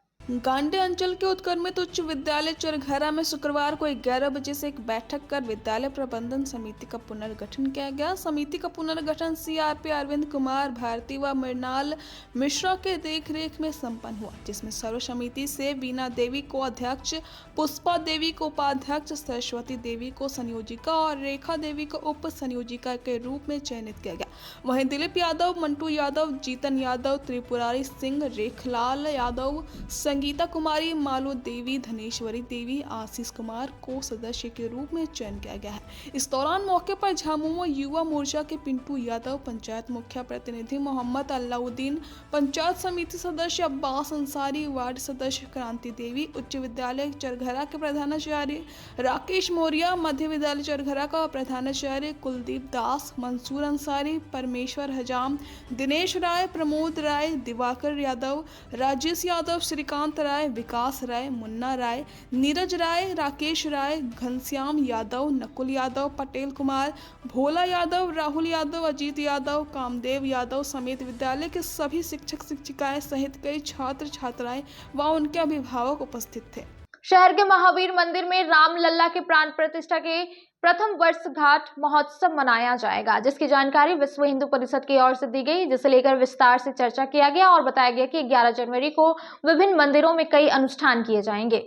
गांडे अंचल के उत्क्रमित उच्च विद्यालय चरघरा में शुक्रवार को 11 बजे से एक बैठक कर विद्यालय प्रबंधन समिति का पुनर्गठन किया गया। समिति का पुनर्गठन सीआरपी अरविंद कुमार भारती व मृणाल मिश्रा के देखरेख में संपन्न हुआ, जिसमें सर्व समिति से बीना देवी को अध्यक्ष, पुष्पा देवी को उपाध्यक्ष, सरस्वती देवी को संयोजिका और रेखा देवी को उप संयोजिका के रूप में चयनित किया गया। वहीं दिलीप यादव, मंटू यादव, जीतन यादव, त्रिपुरारी सिंह, रेखलाल यादव, संगीता कुमारी, मालू देवी, धनेश्वरी देवी, आशीष कुमार को सदस्य के रूप में चयन किया गया है। इस दौरान मौके पर झामुमो युवा मोर्चा के पिंटू यादव, पंचायत मुखिया प्रतिनिधि मोहम्मद अल्लाउद्दीन, पंचायत समिति सदस्य अब्बास अंसारी, वार्ड सदस्य क्रांति देवी, उच्च विद्यालय चरघरा के प्रधानाचार्य राकेश मौर्य, मध्य विद्यालय चरघरा का प्रधानाचार्य कुलदीप दास, मंसूर अंसारी, परमेश्वर हजाम, दिनेश राय, प्रमोद राय, दिवाकर यादव, राजेश यादव, श्रीकांत राय, विकास राय, मुन्ना राय, नीरज राय, राकेश राय, घनश्याम यादव, नकुल यादव, पटेल कुमार, भोला यादव, राहुल यादव, अजीत यादव, कामदेव यादव समेत विद्यालय के सभी शिक्षक शिक्षिकाएं सहित कई छात्र छात्राएं व उनके अभिभावक उपस्थित थे। शहर के महावीर मंदिर में रामलला के प्राण प्रतिष्ठा के प्रथम वर्षगांठ महोत्सव मनाया जाएगा, जिसकी जानकारी विश्व हिंदू परिषद की ओर से दी गई, जिसे लेकर विस्तार से चर्चा किया गया और बताया गया कि 11 जनवरी को विभिन्न मंदिरों में कई अनुष्ठान किए जाएंगे।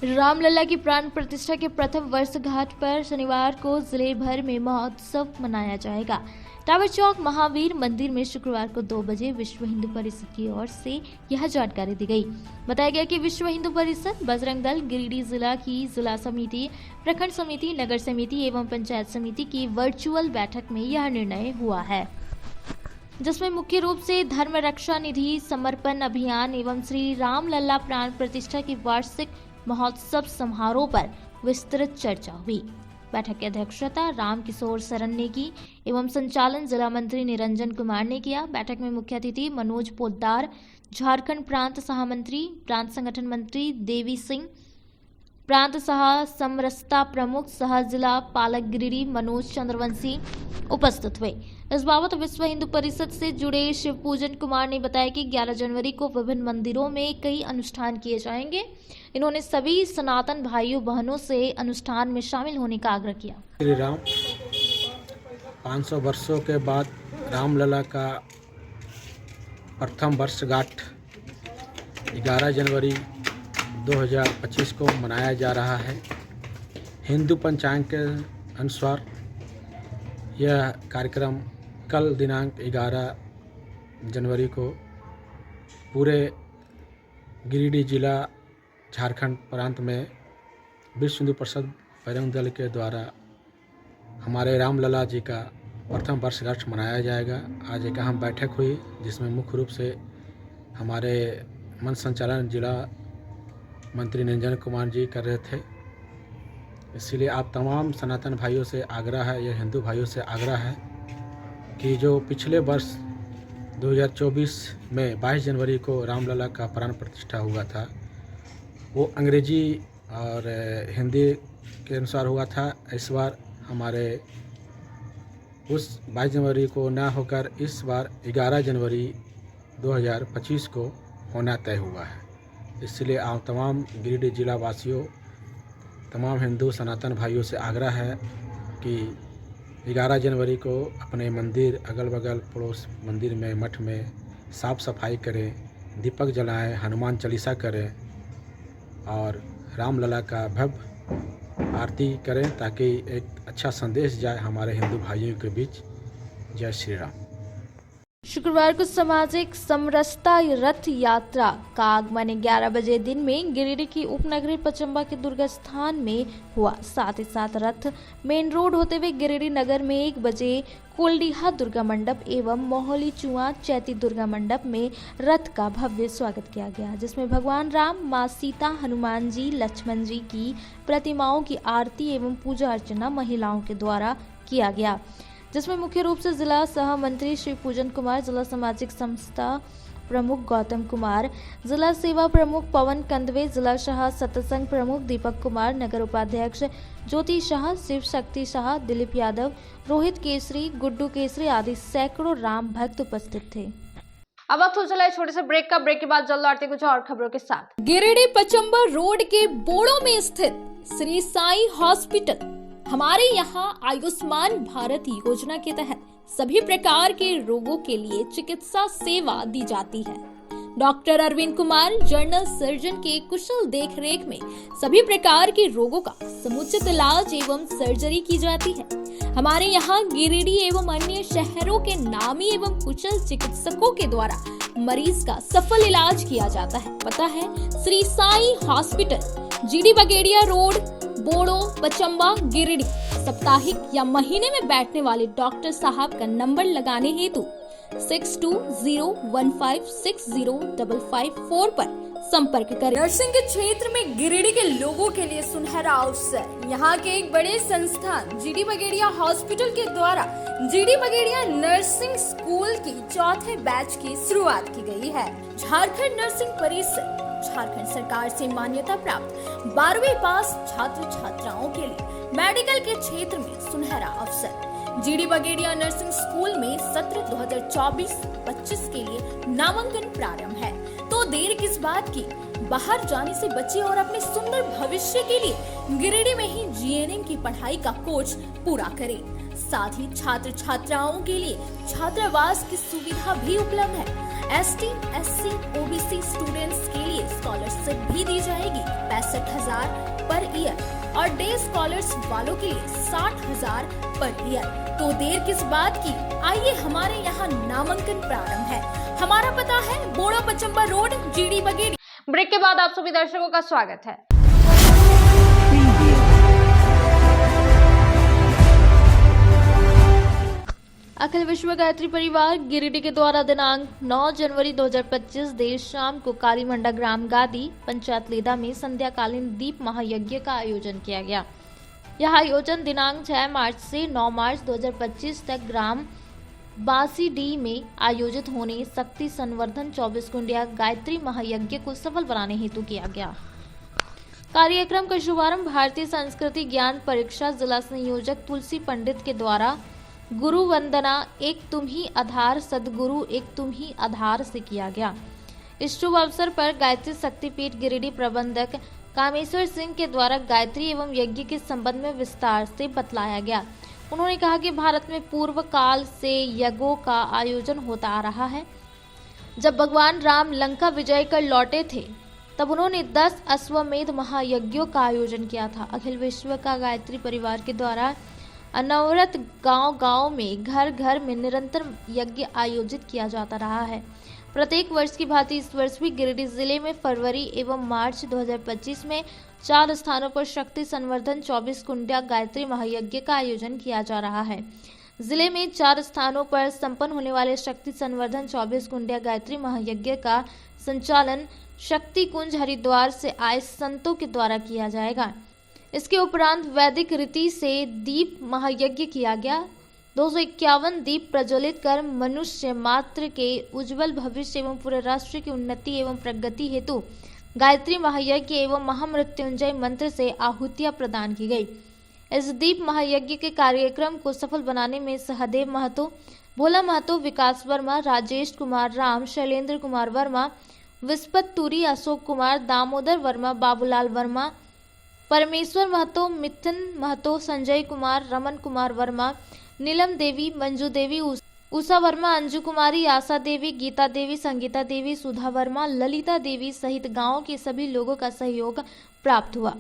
रामलला की प्राण प्रतिष्ठा के प्रथम वर्षगांठ पर शनिवार को जिले भर में महोत्सव मनाया जाएगा। टावर चौक महावीर मंदिर में शुक्रवार को 2 बजे विश्व हिंदू परिषद की ओर से यह जानकारी दी गई। बताया गया कि विश्व हिंदू परिषद, बजरंग दल, गिरिडीह जिला की जिला समिति, प्रखंड समिति, नगर समिति एवं पंचायत समिति की वर्चुअल बैठक में यह निर्णय हुआ है, जिसमें मुख्य रूप से धर्म रक्षा निधि समर्पण अभियान एवं श्री रामलला प्राण प्रतिष्ठा की वार्षिक महोत्सव समारोह पर विस्तृत चर्चा हुई। बैठक की अध्यक्षता राम किशोर सरन ने की एवं संचालन जिला मंत्री निरंजन कुमार ने किया। बैठक में मुख्य अतिथि मनोज पोद्दार, झारखंड प्रांत सहमंत्री, प्रांत संगठन मंत्री देवी सिंह, प्रांत सह समरसता प्रमुख सह जिला पालक गिरिडीह मनोज चंद्रवंशी उपस्थित हुए। इस बाबत विश्व हिंदू परिषद से जुड़े शिव पूजन कुमार ने बताया कि 11 जनवरी को विभिन्न मंदिरों में कई अनुष्ठान किए जाएंगे। इन्होंने सभी सनातन भाइयों बहनों से अनुष्ठान में शामिल होने का आग्रह किया। श्री राम 500 वर्षों के बाद रामलला का प्रथम वर्षगांठ 11 जनवरी 2025 को मनाया जा रहा है। हिंदू पंचांग के अनुसार यह कार्यक्रम कल दिनांक 11 जनवरी को पूरे गिरिडीह जिला झारखंड प्रांत में विश्व हिंदू परिषद बजरंग दल के द्वारा हमारे रामलला जी का प्रथम वर्षगांठ मनाया जाएगा। आज एक अहम बैठक हुई जिसमें मुख्य रूप से हमारे मंच संचालन जिला मंत्री निरंजन कुमार जी कर रहे थे। इसलिए आप तमाम सनातन भाइयों से आग्रह है, यह हिंदू भाइयों से आग्रह है कि जो पिछले वर्ष 2024 में 22 जनवरी को रामलला का प्राण प्रतिष्ठा हुआ था, वो अंग्रेजी और हिंदी के अनुसार हुआ था। इस बार हमारे उस 22 जनवरी को न होकर इस बार 11 जनवरी 2025 को होना तय हुआ है। इसलिए आप तमाम गिरिडीह जिला वासियों, तमाम हिंदू सनातन भाइयों से आग्रह है कि 11 जनवरी को अपने मंदिर, अगल बगल पड़ोस मंदिर में, मठ में साफ़ सफाई करें, दीपक जलाएं, हनुमान चालीसा करें और रामलला का भव्य आरती करें ताकि एक अच्छा संदेश जाए हमारे हिंदू भाइयों के बीच। जय श्री राम। शुक्रवार को सामाजिक समरसता रथ यात्रा का आगमन 11 बजे दिन में गिरिडीह की उपनगरी पचम्बा के दुर्गा स्थान में हुआ। साथ ही साथ रथ मेन रोड होते हुए गिरिडीह नगर में 1 बजे कोलडीहा दुर्गा मंडप एवं मोहली चुआ चैती दुर्गा मंडप में रथ का भव्य स्वागत किया गया, जिसमें भगवान राम, माँ सीता, हनुमान जी, लक्ष्मण जी की प्रतिमाओं की आरती एवं पूजा अर्चना महिलाओं के द्वारा किया गया, जिसमें मुख्य रूप से जिला सह मंत्री शिव पूजन कुमार, जिला सामाजिक संस्था प्रमुख गौतम कुमार, जिला सेवा प्रमुख पवन कंदवे, जिला शाह सत्संग प्रमुख दीपक कुमार, नगर उपाध्यक्ष ज्योति शाह, शिव शक्ति शाह, दिलीप यादव, रोहित केसरी, गुड्डू केसरी आदि सैकड़ों राम भक्त उपस्थित थे। अब वक्त हो चला है छोटे से ब्रेक का। ब्रेक के बाद जल्द लौटते कुछ और खबरों के साथ। गिरिडीह पचम्बा रोड के बोड़ो में स्थित श्री साई हॉस्पिटल। हमारे यहाँ आयुष्मान भारत योजना के तहत सभी प्रकार के रोगों के लिए चिकित्सा सेवा दी जाती है। Doctor Arvind Kumar general surgeon के कुशल देखरेख में सभी प्रकार के रोगों का समुचित इलाज एवं सर्जरी की जाती है। हमारे यहाँ गिरिडीह एवं अन्य शहरों के नामी एवं कुशल चिकित्सकों के द्वारा मरीज का सफल इलाज किया जाता है। पता है Shri Sai hospital, GD Bagediya road, Bodo, Pachamba, Giridih. साप्ताहिक या महीने में बैठने वाले डॉक्टर साहब का नंबर लगाने हेतु 6201560554 पर संपर्क करें। नर्सिंग के क्षेत्र में गिरिडीह के लोगों के लिए सुनहरा अवसर। यहाँ के एक बड़े संस्थान जीडी बगेड़िया हॉस्पिटल के द्वारा जीडी बगेड़िया नर्सिंग स्कूल की 4थे बैच की शुरुआत की गई है। झारखंड नर्सिंग परिषद झारखंड सरकार से मान्यता प्राप्त 12वीं पास छात्र छात्राओं के लिए मेडिकल के क्षेत्र में सुनहरा अवसर। जीडी बगेड़िया नर्सिंग स्कूल में सत्र 2024-25 के लिए नामांकन प्रारंभ है, तो देर किस बात की। बाहर जाने से बचिए और अपने सुंदर भविष्य के लिए गिरिडीह में ही जीएनएम की पढ़ाई का कोर्स पूरा करें। साथ ही छात्र छात्राओं के लिए छात्रावास की सुविधा भी उपलब्ध है। ST, SC, OBC स्टूडेंट्स के लिए स्कॉलरशिप भी दी जाएगी 65,000 पर ईयर और डे स्कॉलर्स वालों के लिए 60,000 पर ईयर। तो देर किस बात की, आइए हमारे यहाँ नामांकन प्रारंभ है। हमारा पता है बोड़ा पचम्बा रोड, जीडी बगेड़ी। ब्रेक के बाद आप सभी दर्शकों का स्वागत है। अखिल विश्व गायत्री परिवार गिरिडीह के द्वारा दिनांक 9 जनवरी 2025 देर शाम को कालीमंडा ग्राम गादी पंचायत लेदा में संध्याकालीन दीप महायज्ञ का आयोजन किया गया। यह आयोजन दिनांक 6 मार्च से 9 मार्च 2025 तक ग्राम बासीडीह में आयोजित होने शक्ति संवर्धन 24 कुंडिया गायत्री महायज्ञ को सफल बनाने हेतु किया गया। कार्यक्रम का शुभारंभ भारतीय संस्कृति ज्ञान परीक्षा जिला संयोजक तुलसी पंडित के द्वारा गुरु वंदना एक तुम ही आधार सदगुरु एक तुम ही आधार से किया गया। इस शुभ अवसर पर गायत्री शक्तिपीठ गिरिडीह प्रबंधक कामेश्वर सिंह के द्वारा गायत्री एवं यज्ञ के संबंध में विस्तार से बतलाया गया। उन्होंने कहा कि भारत में पूर्व काल से यज्ञों का आयोजन होता आ रहा है। जब भगवान राम लंका विजय कर लौटे थे तब उन्होंने 10 अश्वमेध महायज्ञों का आयोजन किया था। अखिल विश्व का गायत्री परिवार के द्वारा अनवरत गांव-गांव में घर घर में निरंतर यज्ञ आयोजित किया जाता रहा है। प्रत्येक वर्ष की भांति इस वर्ष भी गिरिडीह जिले में फरवरी एवं मार्च 2025 में 4 स्थानों पर शक्ति संवर्धन 24 कुंडिया गायत्री महायज्ञ का आयोजन किया जा रहा है। जिले में 4 स्थानों पर संपन्न होने वाले शक्ति संवर्धन 24 कुंडिया गायत्री महायज्ञ का संचालन शक्ति कुंज हरिद्वार से आए संतों के द्वारा किया जाएगा। इसके उपरांत वैदिक रीति से दीप महायज्ञ किया गया। 251 दीप प्रज्वलित कर मनुष्य मात्र के उज्जवल भविष्य एवं पूरे राष्ट्र की उन्नति एवं प्रगति हेतु गायत्री महायज्ञ एवं महामृत्युंजय मंत्र से आहुतियां प्रदान की गई। इस दीप महायज्ञ के कार्यक्रम को सफल बनाने में सहदेव महतो, भोला महतो, विकास वर्मा, राजेश कुमार राम, शैलेंद्र कुमार वर्मा, विस्पत तुरी, अशोक कुमार, दामोदर वर्मा, बाबूलाल वर्मा, परमेश्वर महतो, मिथुन महतो, संजय कुमार, रमन कुमार वर्मा, नीलम देवी, मंजू देवी, उषा वर्मा, अंजू कुमारी, आशा देवी, गीता देवी, संगीता देवी, सुधा वर्मा, ललिता देवी सहित गांव के सभी लोगों का सहयोग प्राप्त हुआ।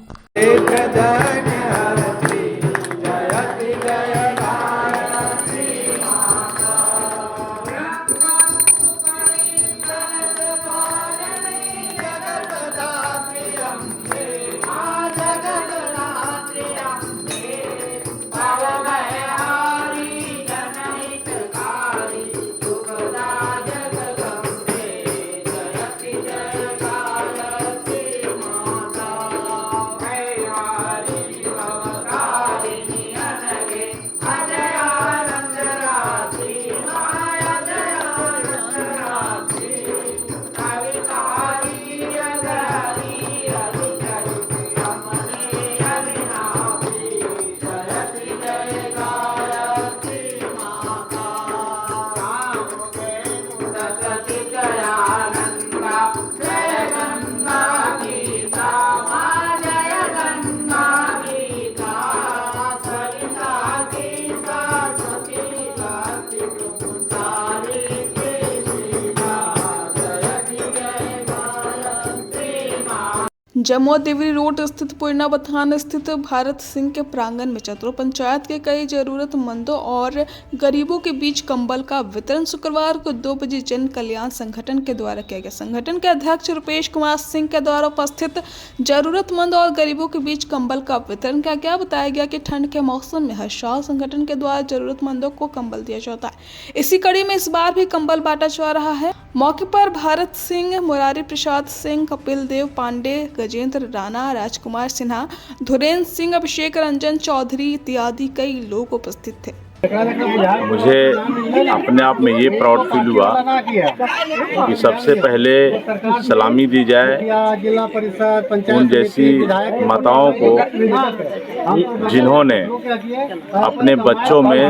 जमोह देवरी रोड स्थित पूर्णा बथान स्थित भारत सिंह के प्रांगण में चतुर पंचायत के कई जरूरतमंदों और गरीबों के बीच कंबल का वितरण शुक्रवार को 2 बजे जन कल्याण संगठन के द्वारा किया गया। संगठन के अध्यक्ष रुपेश कुमार सिंह के द्वारा उपस्थित जरूरतमंद और गरीबों के बीच कंबल का वितरण किया गया। बताया गया कि ठंड के मौसम में हर साल संगठन के द्वारा जरूरतमंदों को कंबल दिया जाता है। इसी कड़ी में इस बार भी कंबल बांटा जा रहा है। मौके पर भारत सिंह, मुरारी प्रसाद सिंह, कपिल देव पांडे, गजेंद्र राणा, राजकुमार सिन्हा, धुरेंद्र सिंह, अभिषेक रंजन चौधरी इत्यादि कई लोग उपस्थित थे। मुझे अपने आप में ये प्राउड फील हुआ कि सबसे पहले सलामी दी जाए उन जैसी माताओं को जिन्होंने अपने बच्चों में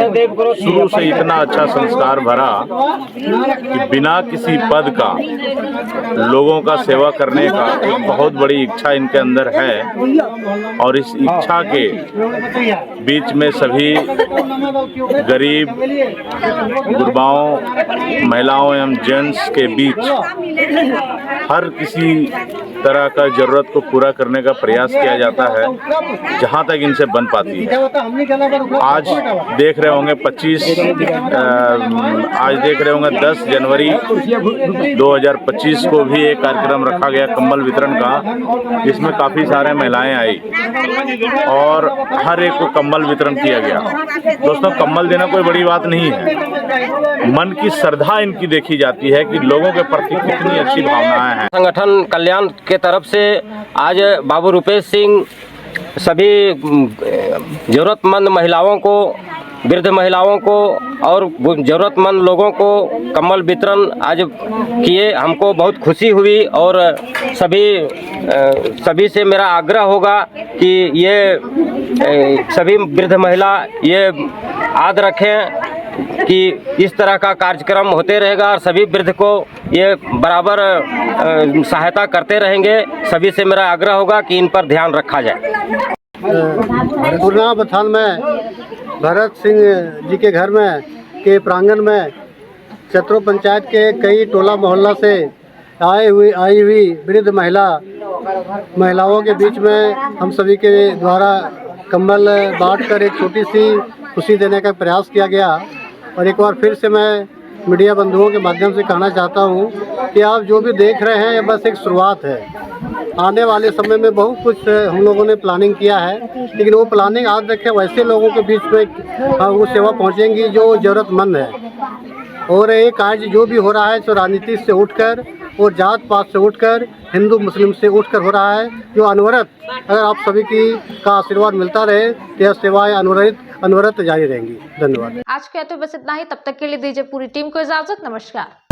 शुरू से इतना अच्छा संस्कार भरा कि बिना किसी पद का लोगों का सेवा करने का एक बहुत बड़ी इच्छा इनके अंदर है। और इस इच्छा के बीच में सभी गरीब गुरबाओं, महिलाओं एवं जेंट्स के बीच हर किसी तरह का जरूरत को पूरा करने का प्रयास किया जाता है जहां तक इनसे बन पाती है। आज देख रहे होंगे 10 जनवरी 2025 को भी एक कार्यक्रम रखा गया कंबल वितरण का, जिसमें काफ़ी सारे महिलाएं आई और हर एक को कंबल वितरण किया गया। दोस्तों, कंबल देना कोई बड़ी बात नहीं है, मन की श्रद्धा इनकी देखी जाती है कि लोगों के प्रति कितनी अच्छी भावनाएं हैं। संगठन कल्याण के तरफ से आज बाबू रुपेश सिंह सभी जरूरतमंद महिलाओं को, वृद्ध महिलाओं को और ज़रूरतमंद लोगों को कंबल वितरण आज किए। हमको बहुत खुशी हुई और सभी से मेरा आग्रह होगा कि ये सभी वृद्ध महिला ये याद रखें कि इस तरह का कार्यक्रम होते रहेगा और सभी वृद्ध को ये बराबर सहायता करते रहेंगे। सभी से मेरा आग्रह होगा कि इन पर ध्यान रखा जाए। पूर्णा बथान में भरत सिंह जी के घर में के प्रांगण में चतरो पंचायत के कई टोला मोहल्ला से आई हुई वृद्ध महिलाओं के बीच में हम सभी के द्वारा कंबल बांटकर एक छोटी सी खुशी देने का प्रयास किया गया। और एक बार फिर से मैं मीडिया बंधुओं के माध्यम से कहना चाहता हूँ कि आप जो भी देख रहे हैं ये बस एक शुरुआत है। आने वाले समय में बहुत कुछ हम लोगों ने प्लानिंग किया है, लेकिन वो प्लानिंग आज रखे वैसे लोगों के बीच में वो सेवा पहुंचेंगी जो ज़रूरतमंद है। और ये कार्य जो भी हो रहा है सो राजनीति से उठकर और जात पात से उठकर, हिंदू मुस्लिम से उठकर हो रहा है, जो अनवरत अगर आप सभी का आशीर्वाद मिलता रहे तो यह सेवाएँ अनवरत जारी रहेंगी। धन्यवाद। आज के तो बस इतना ही। तब तक के लिए दीजिए पूरी टीम को इजाजत। नमस्कार।